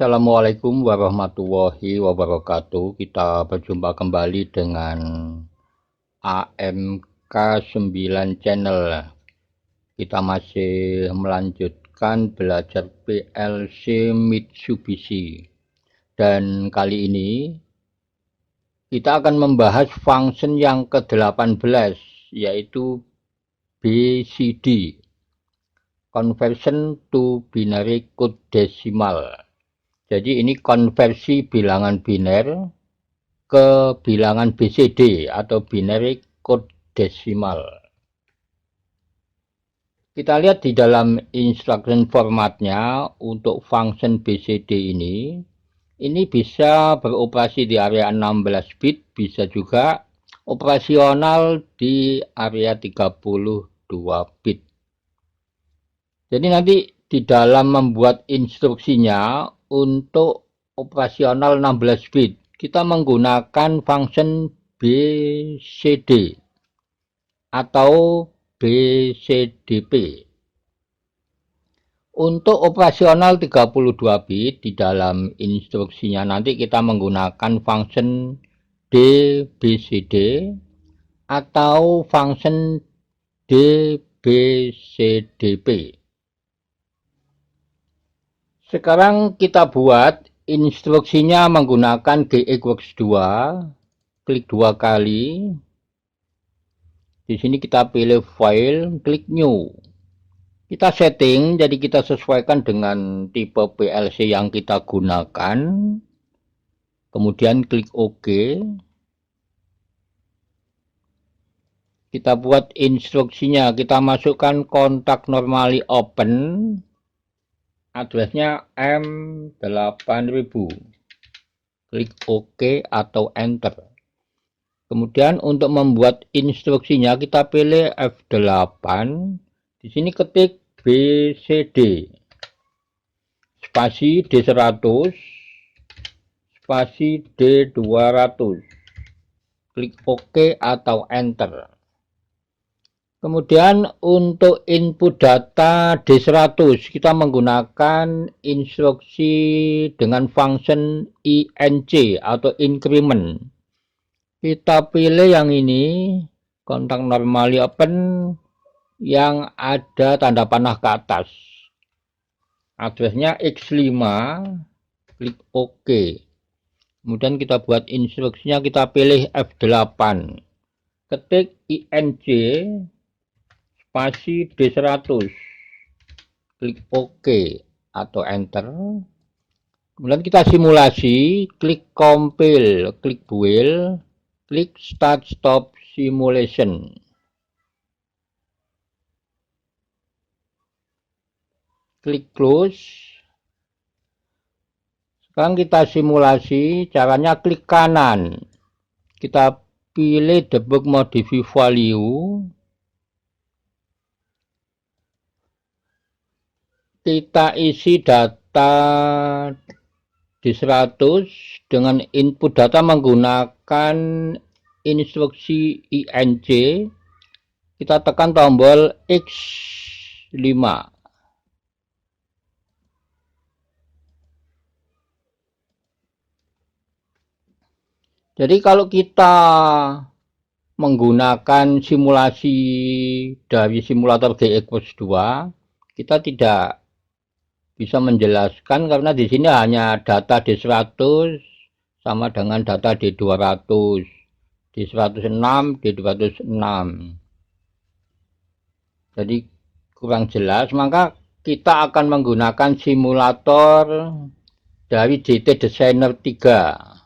Assalamualaikum warahmatullahi wabarakatuh. Kita berjumpa kembali dengan AMK9 Channel. Kita masih melanjutkan belajar PLC Mitsubishi. Dan kali ini kita akan membahas function yang ke-18, yaitu BCD, Conversion to Binary Code Decimal. Jadi ini konversi bilangan biner ke bilangan BCD atau Binary Code Decimal. Kita lihat di dalam instruction formatnya untuk function BCD ini bisa beroperasi di area 16 bit, bisa juga operasional di area 32 bit. Jadi nanti di dalam membuat instruksinya untuk operasional 16 bit, kita menggunakan function BCD atau BCDP. Untuk operasional 32 bit di dalam instruksinya nanti kita menggunakan function DBCD atau function DBCDP. Sekarang kita buat instruksinya menggunakan GX 2, klik 2 kali. Di sini kita pilih file, klik new. Kita setting, jadi kita sesuaikan dengan tipe PLC yang kita gunakan. Kemudian klik OK. Kita buat instruksinya, kita masukkan kontak normally open. Addresnya M8000. Klik OK atau Enter. Kemudian untuk membuat instruksinya kita pilih F8. Di sini ketik BCD. Spasi D100. Spasi D200. Klik OK atau Enter. Kemudian untuk input data D100 kita menggunakan instruksi dengan function INC atau increment. Kita pilih yang ini, kontak normally open yang ada tanda panah ke atas. Addresnya X5, klik OK. Kemudian kita buat instruksinya, kita pilih F8. Ketik INC spasi D100, klik OK atau Enter. Kemudian kita simulasi, klik compile, klik build, klik start stop simulation. Klik close. Sekarang kita simulasi, caranya klik kanan. Kita pilih debug modify value. Kita isi data D100 dengan input data menggunakan instruksi INC. Kita tekan tombol X5. Jadi kalau kita menggunakan simulasi dari simulator GX 2, kita tidak bisa menjelaskan karena di sini hanya data D100 sama dengan data D200, D106, D206. Jadi kurang jelas, maka kita akan menggunakan simulator dari JT Designer 3.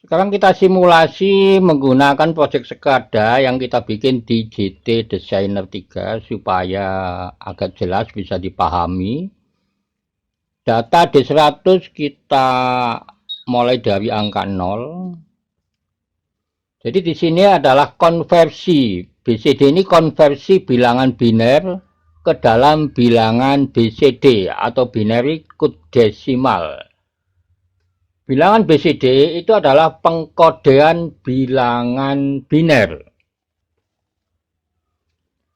Sekarang kita simulasi menggunakan project SCADA yang kita bikin di JT Designer 3 supaya agak jelas bisa dipahami. Data D100 kita mulai dari angka 0. Jadi di sini adalah konversi. BCD ini konversi bilangan biner ke dalam bilangan BCD atau Binary Code Decimal. Bilangan BCD itu adalah pengkodean bilangan biner.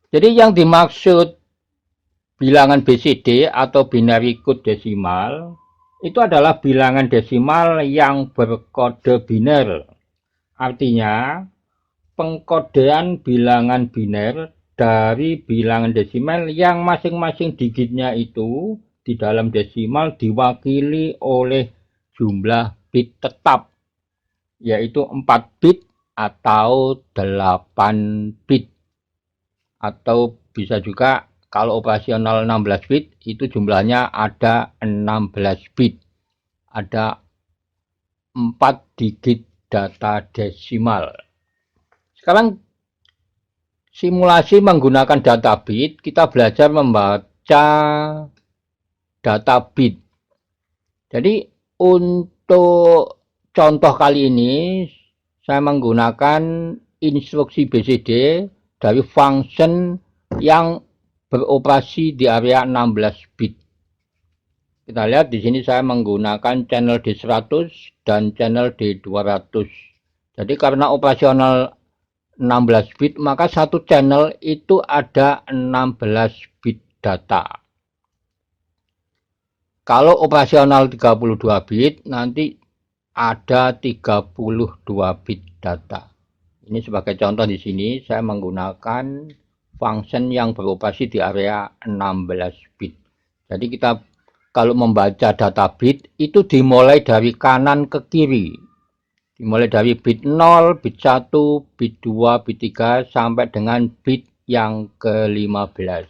Jadi yang dimaksud bilangan BCD atau binary code desimal itu adalah bilangan desimal yang berkode biner. Artinya, pengkodean bilangan biner dari bilangan desimal yang masing-masing digitnya itu di dalam desimal diwakili oleh jumlah bit tetap, yaitu 4 bit atau 8 bit. Atau bisa juga kalau operasional 16 bit itu jumlahnya ada 16 bit. Ada 4 digit data desimal. Sekarang simulasi menggunakan data bit, kita belajar membaca data bit. Jadi untuk contoh kali ini saya menggunakan instruksi BCD dari function yang beroperasi di area 16 bit. Kita lihat di sini saya menggunakan channel D100 dan channel D200. Jadi karena operasional 16 bit, maka satu channel itu ada 16 bit data. Kalau operasional 32 bit, nanti ada 32 bit data. Ini sebagai contoh di sini saya menggunakan function yang beroperasi di area 16 bit. Jadi kita kalau membaca data bit itu dimulai dari kanan ke kiri. Dimulai dari bit 0, bit 1, bit 2, bit 3 sampai dengan bit yang ke-15.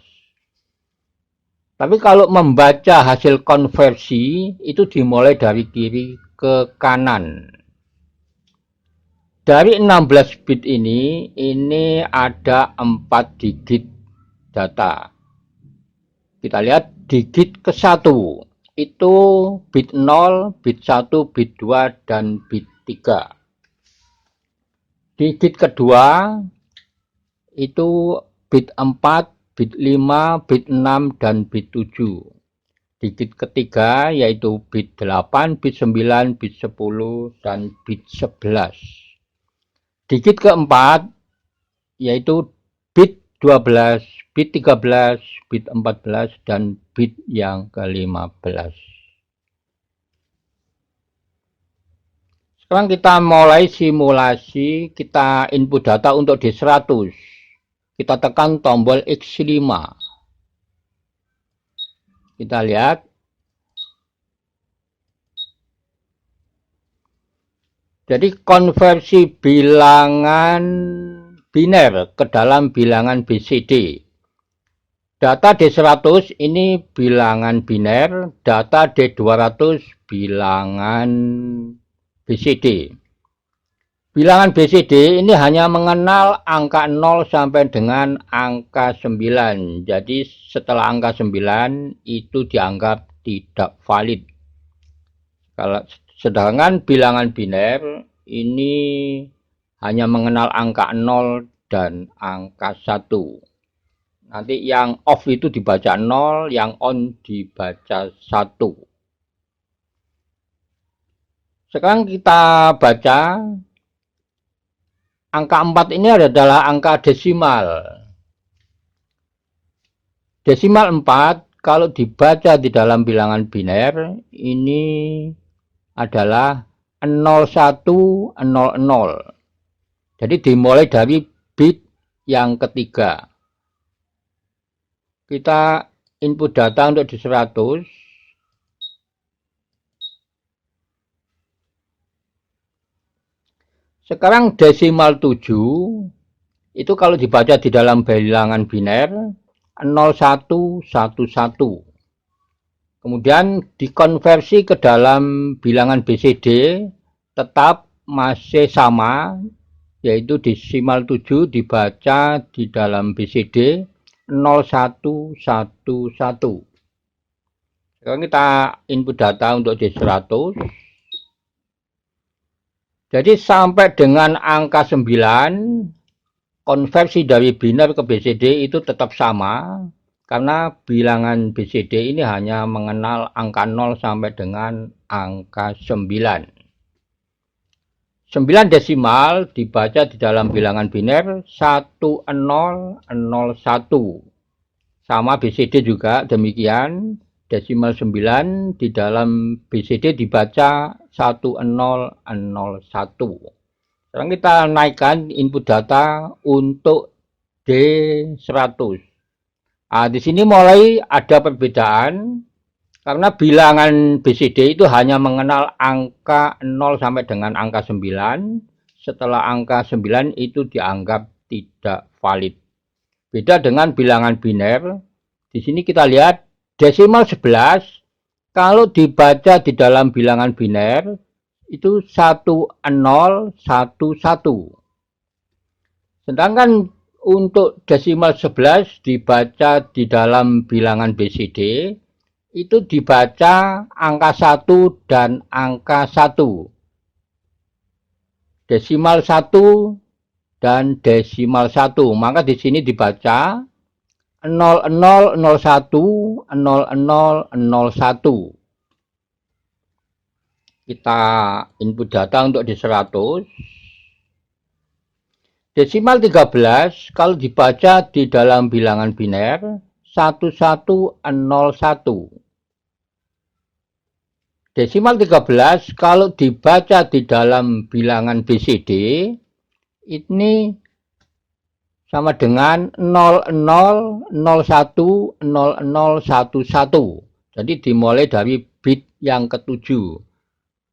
Tapi kalau membaca hasil konversi itu dimulai dari kiri ke kanan. Dari 16 bit ini ada 4 digit data. Kita lihat digit ke-1 itu bit 0, bit 1, bit 2, dan bit 3. Digit kedua itu bit 4, bit 5, bit 6, dan bit 7. Digit ketiga yaitu bit 8, bit 9, bit 10, dan bit 11. Digit keempat yaitu bit 12, bit 13, bit 14, dan bit yang ke-15. Sekarang kita mulai simulasi, kita input data untuk D100. Kita tekan tombol X5. Kita lihat. Jadi konversi bilangan biner ke dalam bilangan BCD. Data D100 ini bilangan biner, data D200 bilangan BCD. Bilangan BCD ini hanya mengenal angka 0 sampai dengan angka 9. Jadi setelah angka 9 itu dianggap tidak valid. Sedangkan bilangan biner ini hanya mengenal angka 0 dan angka 1. Nanti yang off itu dibaca 0, yang on dibaca 1. Sekarang kita baca angka 4 ini adalah angka desimal. Desimal 4 kalau dibaca di dalam bilangan biner ini adalah 0100. Jadi dimulai dari bit yang ketiga. Kita input data untuk D100. Sekarang desimal 7 itu kalau dibaca di dalam bilangan biner 0111. Kemudian dikonversi ke dalam bilangan BCD tetap masih sama, yaitu desimal 7 dibaca di dalam BCD 0111. Sekarang kita input data untuk D100. Jadi sampai dengan angka 9, konversi dari biner ke BCD itu tetap sama, karena bilangan BCD ini hanya mengenal angka 0 sampai dengan angka 9. 9 desimal dibaca di dalam bilangan biner 1001. Sama BCD juga demikian. Desimal 9 di dalam BCD dibaca 1001. Sekarang kita naikkan input data untuk D100. Nah, di sini mulai ada perbedaan karena bilangan BCD itu hanya mengenal angka 0 sampai dengan angka 9. Setelah angka 9 itu dianggap tidak valid. Beda dengan bilangan biner. Di sini kita lihat desimal 11 kalau dibaca di dalam bilangan biner itu 1011. Sedangkan untuk desimal 11 dibaca di dalam bilangan BCD itu dibaca angka 1 dan angka 1. Desimal 1 dan desimal 1. Maka di sini dibaca 0001 0001. Kita input data untuk di 100. Desimal 13 kalau dibaca di dalam bilangan biner 1101. Desimal 13 kalau dibaca di dalam bilangan BCD ini sama dengan 00010011. Jadi dimulai dari bit yang ketujuh.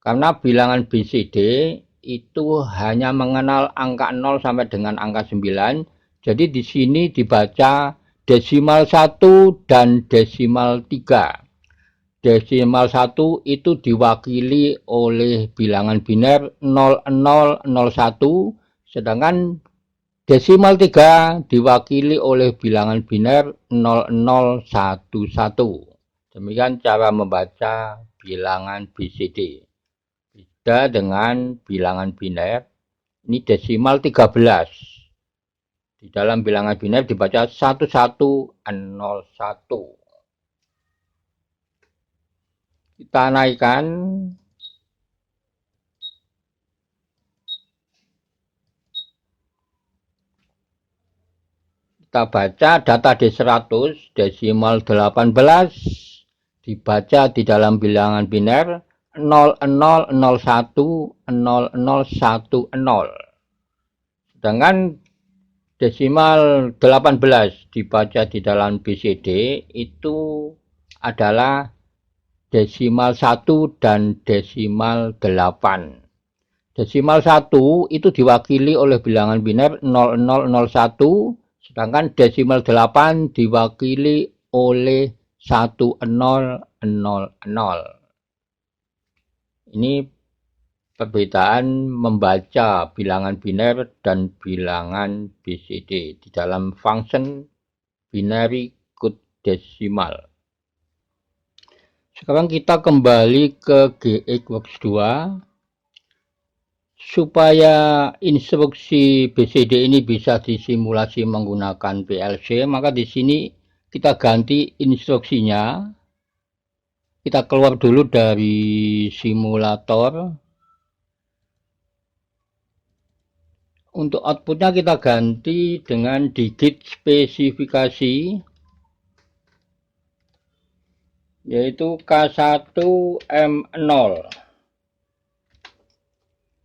Karena bilangan BCD itu hanya mengenal angka 0 sampai dengan angka 9. Jadi di sini dibaca desimal 1 dan desimal 3. Desimal 1 itu diwakili oleh bilangan biner 0001, sedangkan desimal 3 diwakili oleh bilangan biner 0011. Demikian cara membaca bilangan BCD. Beda dengan bilangan biner, ini desimal 13. Di dalam bilangan biner dibaca 1101. Kita naikkan. Kita baca data D100 desimal 18 dibaca di dalam bilangan biner 0001 0010. Sedangkan desimal 18 dibaca di dalam BCD itu adalah desimal 1 dan desimal 8. Desimal 1 itu diwakili oleh bilangan biner 0001. Sedangkan desimal 8 diwakili oleh 1000. Ini perbedaan membaca bilangan biner dan bilangan BCD di dalam function binary code decimal. Sekarang kita kembali ke GXWorks 2. Supaya instruksi BCD ini bisa disimulasi menggunakan PLC, maka di sini kita ganti instruksinya. Kita keluar dulu dari simulator. Untuk outputnya kita ganti dengan digit spesifikasi, yaitu K1M0.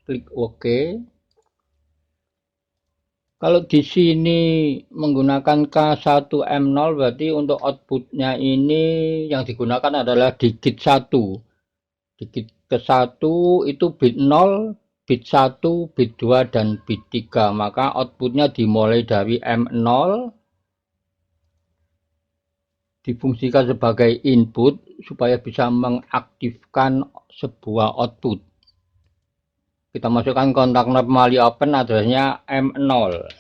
Klik OK. Kalau di sini menggunakan K1M0 berarti untuk outputnya ini yang digunakan adalah digit 1. Digit ke-1 itu bit 0, bit 1, bit 2, dan bit 3. Maka outputnya dimulai dari M0, difungsikan sebagai input supaya bisa mengaktifkan sebuah output. Kita masukkan kontak normally open, addressnya M0.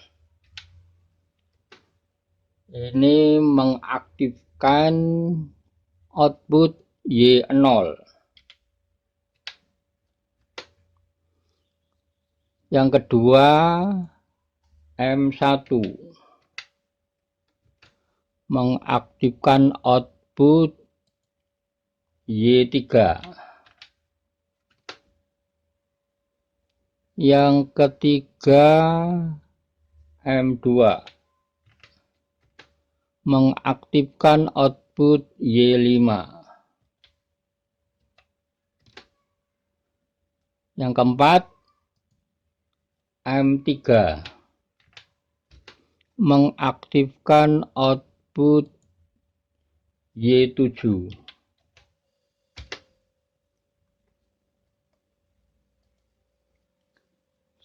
Ini mengaktifkan output Y0. Yang kedua M1 mengaktifkan output Y3. Yang ketiga M2 mengaktifkan output Y5. Yang keempat, M3 mengaktifkan output Y7.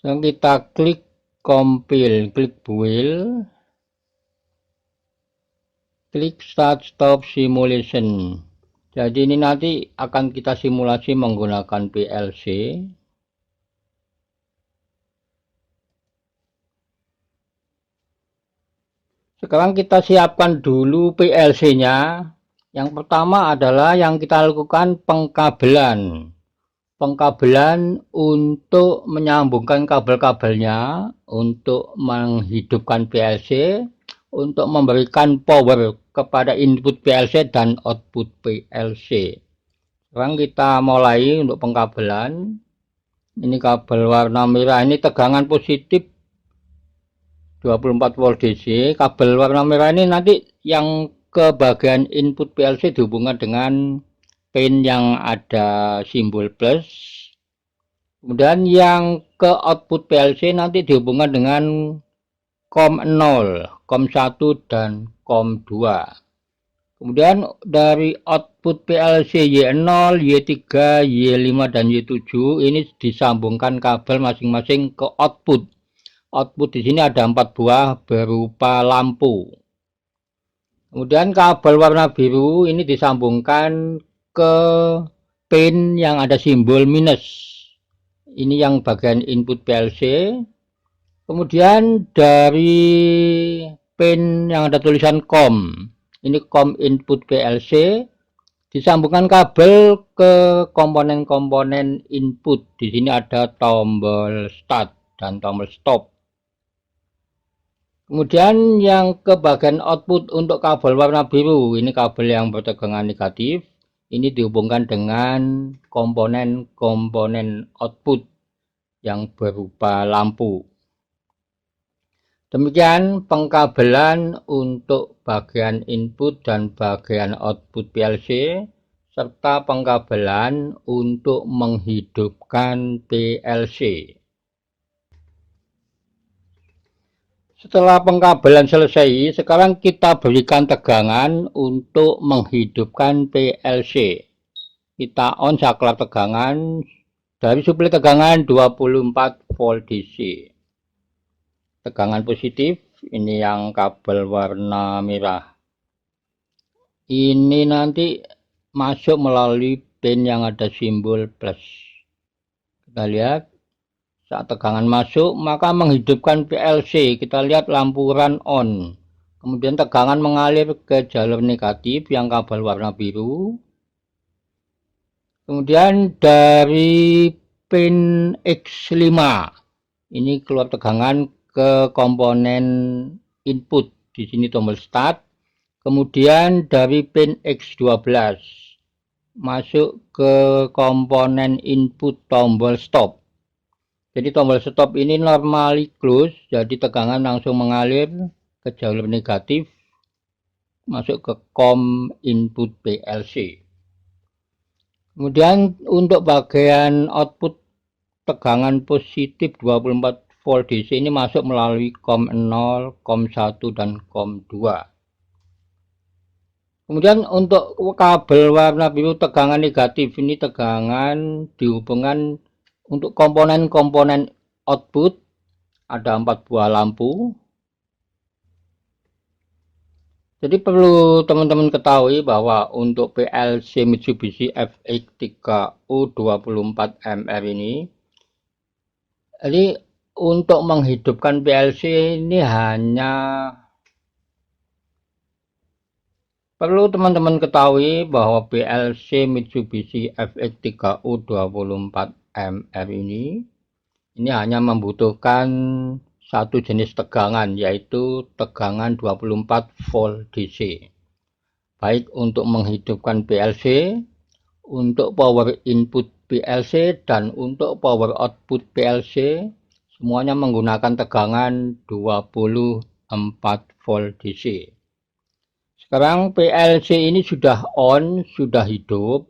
So, kita klik compile, klik build, klik start stop simulation. Jadi ini nanti akan kita simulasi menggunakan PLC. Sekarang kita siapkan dulu PLC-nya. Yang pertama adalah yang kita lakukan pengkabelan. Pengkabelan untuk menyambungkan kabel-kabelnya, untuk menghidupkan PLC, untuk memberikan power kepada input PLC dan output PLC. Sekarang kita mulai untuk pengkabelan. Ini kabel warna merah, ini tegangan positif 24 volt DC. Kabel warna merah ini nanti yang ke bagian input PLC dihubungkan dengan pin yang ada simbol plus. Kemudian yang ke output PLC nanti dihubungkan dengan COM 0, COM 1 dan COM 2. Kemudian dari output PLC Y0, Y3, Y5 dan Y7 ini disambungkan kabel masing-masing ke output. Output di sini ada 4 buah berupa lampu. Kemudian kabel warna biru ini disambungkan ke pin yang ada simbol minus. Ini yang bagian input PLC. Kemudian dari pin yang ada tulisan COM, ini COM input PLC, disambungkan kabel ke komponen-komponen input. Di sini ada tombol start dan tombol stop. Kemudian yang ke bagian output untuk kabel warna biru, ini kabel yang bertegangan negatif, ini dihubungkan dengan komponen-komponen output yang berupa lampu. Demikian pengkabelan untuk bagian input dan bagian output PLC, serta pengkabelan untuk menghidupkan PLC. Setelah pengkabelan selesai, sekarang kita berikan tegangan untuk menghidupkan PLC. Kita on saklar tegangan dari suplai tegangan 24 volt DC. Tegangan positif, ini yang kabel warna merah. Ini nanti masuk melalui pin yang ada simbol plus. Kita lihat. Saat tegangan masuk, maka menghidupkan PLC. Kita lihat lampu run on. Kemudian tegangan mengalir ke jalur negatif yang kabel warna biru. Kemudian dari pin X5, ini keluar tegangan ke komponen input. Di sini tombol start. Kemudian dari pin X12 masuk ke komponen input tombol stop. Jadi tombol stop ini normally close, jadi tegangan langsung mengalir ke jalur negatif, masuk ke COM input PLC. Kemudian untuk bagian output tegangan positif 24 volt DC ini masuk melalui COM 0, COM 1 dan COM 2. Kemudian untuk kabel warna biru tegangan negatif ini tegangan dihubungkan untuk komponen-komponen output ada 4 buah lampu. Jadi perlu teman-teman ketahui bahwa untuk PLC Mitsubishi FX3U24MR ini, jadi untuk menghidupkan PLC ini hanya perlu teman-teman ketahui bahwa PLC Mitsubishi FX3U24MR ini hanya membutuhkan satu jenis tegangan, yaitu tegangan 24 volt DC. Baik untuk menghidupkan PLC, untuk power input PLC, dan untuk power output PLC, semuanya menggunakan tegangan 24 volt DC. Sekarang PLC ini sudah on, sudah hidup,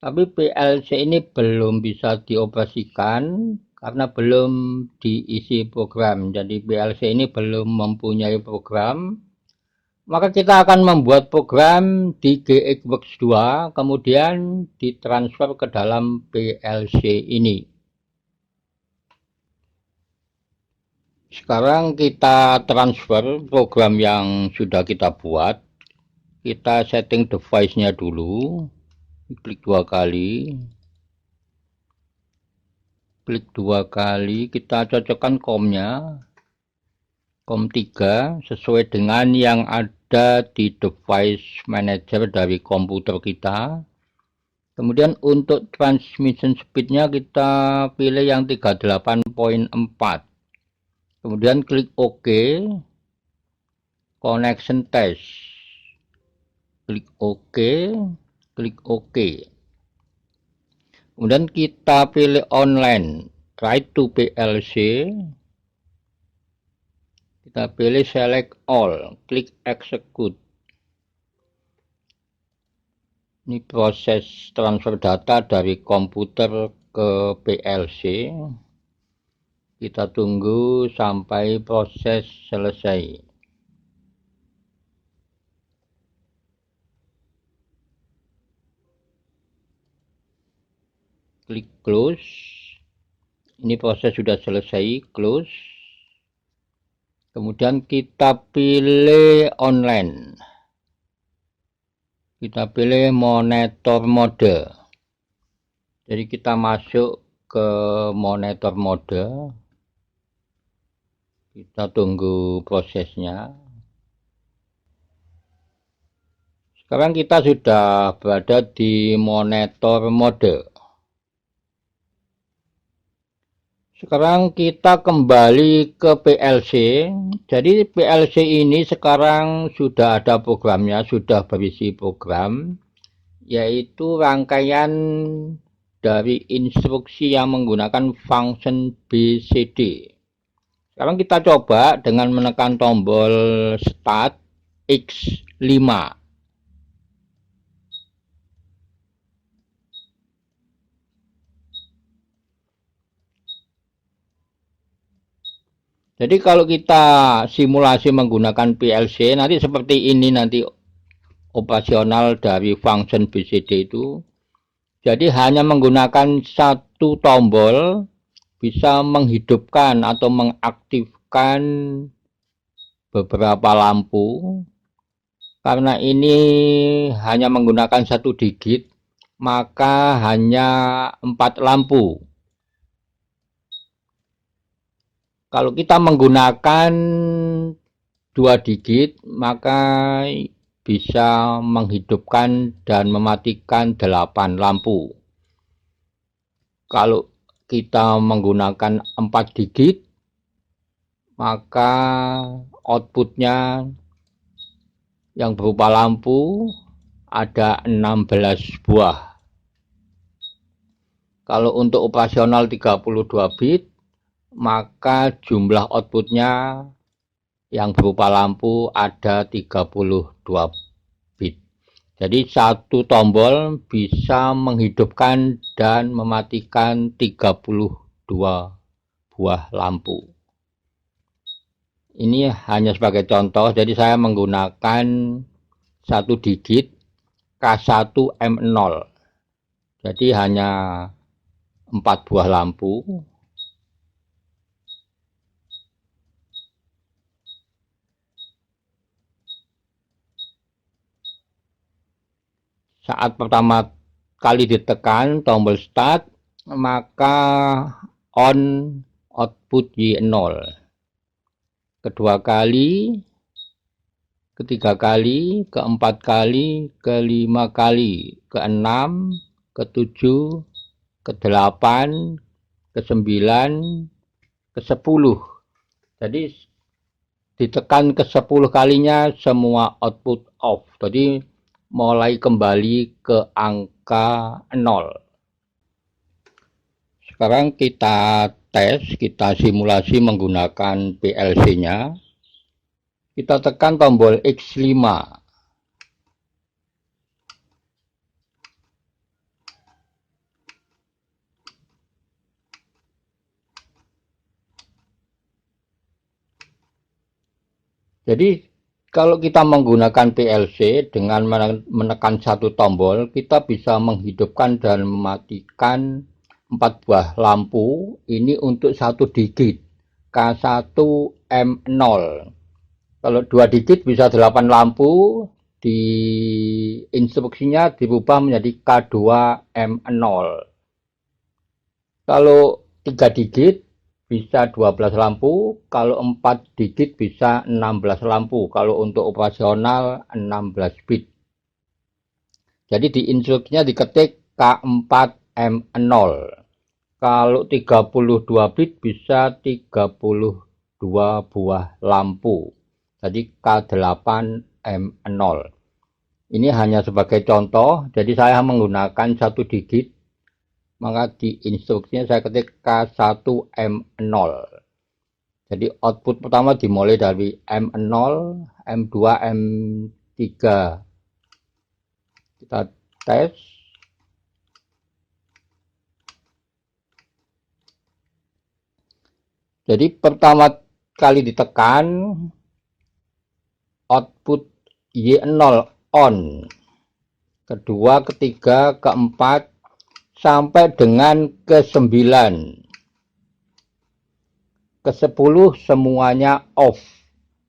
tapi PLC ini belum bisa dioperasikan karena belum diisi program. Jadi PLC ini belum mempunyai program. Maka kita akan membuat program di GXWorks 2, kemudian ditransfer ke dalam PLC ini. Sekarang kita transfer program yang sudah kita buat. Kita setting device-nya dulu. Klik 2 kali. Klik 2 kali, kita cocokkan COM-nya. COM 3 sesuai dengan yang ada di device manager dari komputer kita. Kemudian untuk transmission speed-nya kita pilih yang 38.4. Kemudian klik OK. Connection test. Klik OK. Klik OK. Kemudian kita pilih online. Write to PLC. Kita pilih select all, klik execute. Ini proses transfer data dari komputer ke PLC. Kita tunggu sampai proses selesai. Klik close. Ini proses sudah selesai, close. Kemudian kita pilih online. Kita pilih monitor mode. Jadi kita masuk ke monitor mode. Kita tunggu prosesnya. Sekarang kita sudah berada di monitor mode. Sekarang kita kembali ke PLC. Jadi PLC ini sekarang sudah ada programnya, sudah berisi program, yaitu rangkaian dari instruksi yang menggunakan function BCD. Sekarang kita coba dengan menekan tombol Start X5. Jadi kalau kita simulasi menggunakan PLC nanti seperti ini nanti operasional dari function BCD itu. Jadi hanya menggunakan satu tombol bisa menghidupkan atau mengaktifkan beberapa lampu. Karena ini hanya menggunakan satu digit, maka hanya 4 lampu. Kalau kita menggunakan 2 digit, maka bisa menghidupkan dan mematikan 8 lampu. Kalau kita menggunakan 4 digit, maka outputnya yang berupa lampu ada 16 buah. Kalau untuk operasional 32 bit, maka jumlah outputnya yang berupa lampu ada 32 bit. Jadi satu tombol bisa menghidupkan dan mematikan 32 buah lampu. Ini hanya sebagai contoh, jadi saya menggunakan satu digit K1M0. Jadi hanya 4 buah lampu. Saat pertama kali ditekan tombol start, maka on output Y0. Kedua kali, ketiga kali, keempat kali, kelima kali, keenam, ketujuh, kedelapan, ke-9, ke-10. Jadi ditekan ke-10 kalinya semua output off. Jadi mulai kembali ke angka 0. Sekarang kita tes, kita simulasi menggunakan PLC-nya. Kita tekan tombol X5. Jadi kalau kita menggunakan PLC dengan menekan satu tombol, kita bisa menghidupkan dan mematikan 4 buah lampu ini untuk satu digit K1M0. Kalau 2 digit bisa 8 lampu, di instruksinya dirubah menjadi K2M0. Kalau 3 digit bisa 12 lampu, kalau 4 digit bisa 16 lampu, kalau untuk operasional 16 bit. Jadi di instruksinya diketik K4M0. Kalau 32 bit bisa 32 buah lampu. Jadi K8M0. Ini hanya sebagai contoh, jadi saya menggunakan satu digit, maka di instruksinya saya ketik K1M0. Jadi output pertama dimulai dari M0, M2, M3. Kita tes. Jadi pertama kali ditekan, output Y0 on. Kedua, ketiga, keempat, sampai dengan ke-9. Ke-10 semuanya off.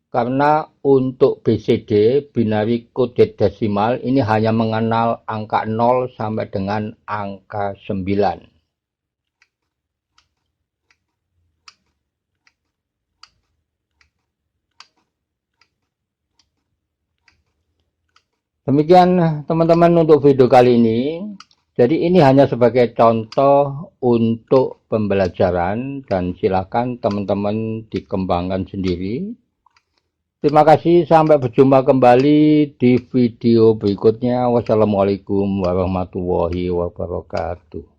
Karena untuk BCD, binary coded decimal, ini hanya mengenal angka 0 sampai dengan angka 9. Demikian teman-teman untuk video kali ini. Jadi ini hanya sebagai contoh untuk pembelajaran dan silakan teman-teman dikembangkan sendiri. Terima kasih, sampai berjumpa kembali di video berikutnya. Wassalamualaikum warahmatullahi wabarakatuh.